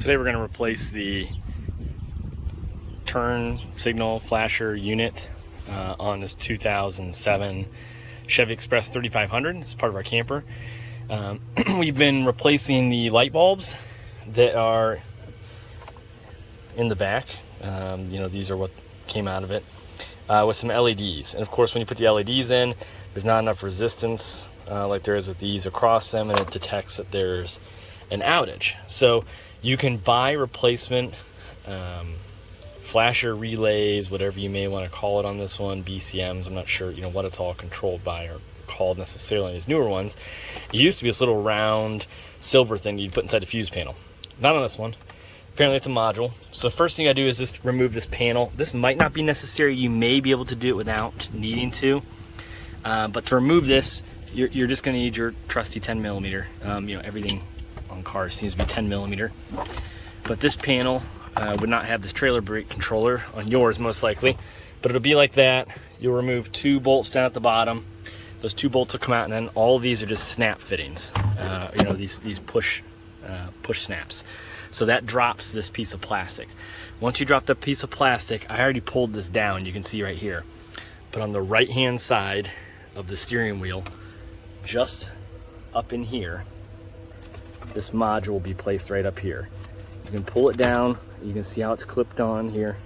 Today we're going to replace the turn signal flasher unit on this 2007 Chevy Express 3500. It's part of our camper. We've been replacing the light bulbs that are in the back. These are what came out of it with some LEDs. And of course, when you put the LEDs in, there's not enough resistance like there is with these across them, and it detects that there's an outage. So you can buy replacement flasher relays, whatever you may want to call it on this one, BCMs. I'm not sure what it's all controlled by or called necessarily on these newer ones. It used to be this little round silver thing you'd put inside the fuse panel. Not on this one. Apparently it's a module. So the first thing I do is just remove this panel. This might not be necessary. You may be able to do it without needing to. But to remove this, you're just going to need your trusty 10 millimeter. Everything on cars seems to be 10 millimeter. But this panel would not have this trailer brake controller on yours, most likely. But it'll be like that. You'll remove 2 bolts down at the bottom. Those 2 bolts will come out, and then all of these are just snap fittings. These push snaps. So that drops this piece of plastic. Once you drop the piece of plastic, I already pulled this down, you can see right here. But on the right-hand side of the steering wheel, just up in here, this module will be placed right up here. You can pull it down, you can see how it's clipped on here.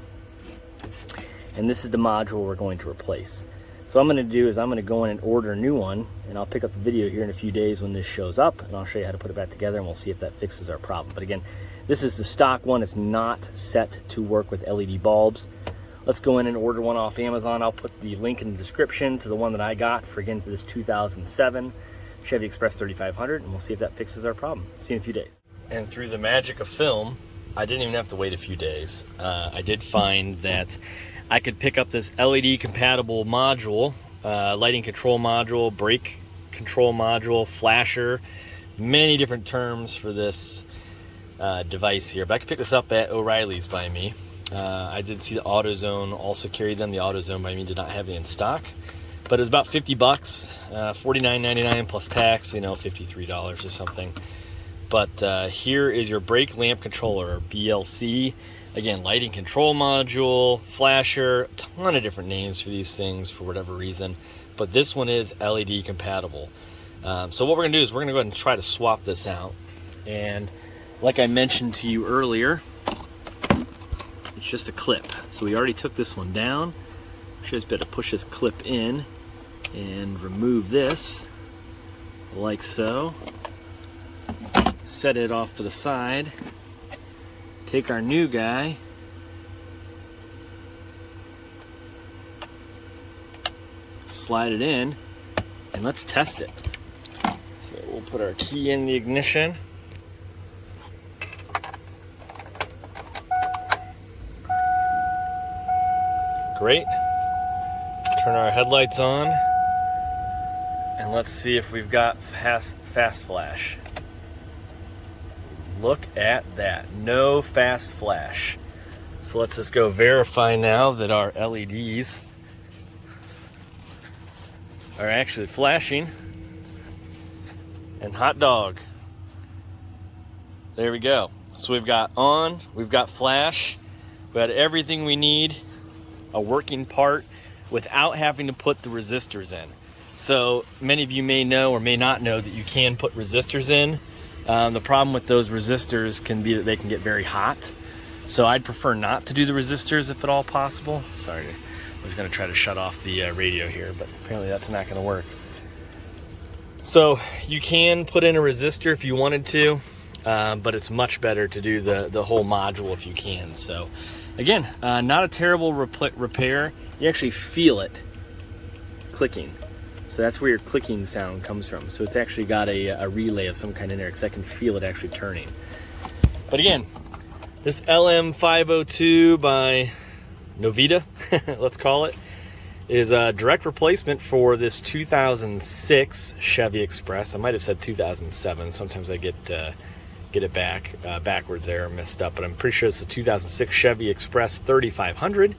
And this is the module we're going to replace. So what I'm going to do is I'm going to go in and order a new one, and I'll pick up the video here in a few days when this shows up, and I'll show you how to put it back together, and we'll see if that fixes our problem. But again, this is the stock one. It's not set to work with LED bulbs. Let's go in and order one off Amazon. I'll put the link in the description to the one that I got for this 2007 Chevy Express 3500, and we'll see if that fixes our problem. See you in a few days. And through the magic of film, I didn't even have to wait a few days. I did find that I could pick up this LED compatible module, lighting control module, brake control module, flasher, many different terms for this device here. But I could pick this up at O'Reilly's by me. I did see the AutoZone also carried them. The AutoZone by me did not have it in stock, but it was about 50 bucks, $49.99 plus tax, $53 or something. But here is your brake lamp controller, or BLC. Again, lighting control module, flasher, a ton of different names for these things for whatever reason. But this one is LED compatible. So what we're gonna do is we're gonna go ahead and try to swap this out. And like I mentioned to you earlier, it's just a clip. So we already took this one down. Just better push this clip in and remove this like so. Set it off to the side. Take our new guy, slide it in, and let's test it. So we'll put our key in the ignition. Great. Turn our headlights on, and let's see if we've got fast flash. Look at that, no fast flash. So let's just go verify now that our LEDs are actually flashing. And hot dog. There we go. So we've got on, we've got flash, we got everything we need, a working part without having to put the resistors in. So many of you may know or may not know that you can put resistors in. The problem with those resistors can be that they can get very hot. So I'd prefer not to do the resistors if at all possible. Sorry, I was going to try to shut off the radio here, but apparently that's not going to work. So you can put in a resistor if you wanted to, but it's much better to do the whole module if you can. So again, not a terrible repair. You actually feel it clicking. So that's where your clicking sound comes from. So it's actually got a relay of some kind in there, because I can feel it actually turning. But again, this LM502 by Novita, let's call it, is a direct replacement for this 2006 Chevy Express. I might have said 2007. Sometimes I get it backwards there, messed up. But I'm pretty sure it's the 2006 Chevy Express 3500.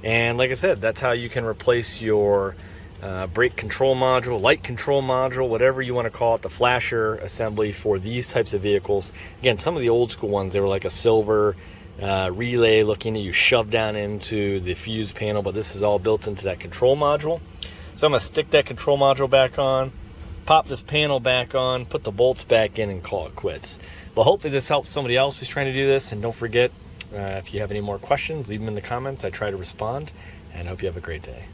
And like I said, that's how you can replace your brake control module, light control module, whatever you want to call it, the flasher assembly for these types of vehicles. Again, some of the old school ones, they were like a silver relay looking that you shove down into the fuse panel, but this is all built into that control module. So I'm going to stick that control module back on, pop this panel back on, put the bolts back in, and call it quits. Well, hopefully this helps somebody else who's trying to do this, and don't forget, if you have any more questions, leave them in the comments. I try to respond, and I hope you have a great day.